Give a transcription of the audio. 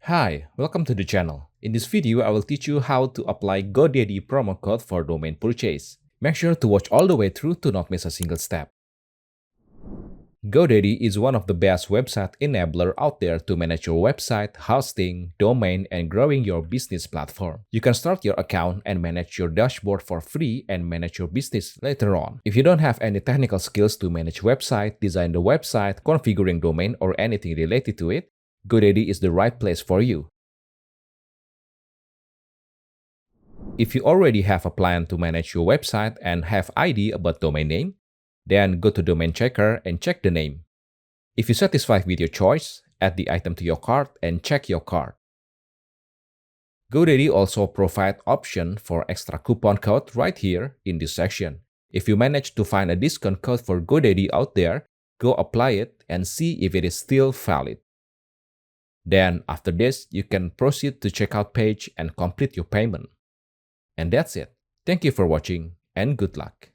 Hi, welcome to the channel. In this video, I will teach you how to apply Godaddy promo code for domain purchase. Make sure to watch all the way through to not miss a single step. Godaddy is one of the best website enabler out there to manage your website, hosting, domain, and growing your business platform. You can start your account and manage your dashboard for free and manage your business later on. If you don't have any technical skills to manage website, design the website, configuring domain, or anything related to it, Godaddy is the right place for you. If you already have a plan to manage your website and have idea about domain name, then go to Domain Checker and check the name. If you're satisfied with your choice, add the item to your cart and check your cart. Godaddy also provides option for extra coupon code right here in this section. If you manage to find a discount code for Godaddy out there, go apply it and see if it is still valid. Then after this, you can proceed to checkout page and complete your payment. And that's it. Thank you for watching and good luck.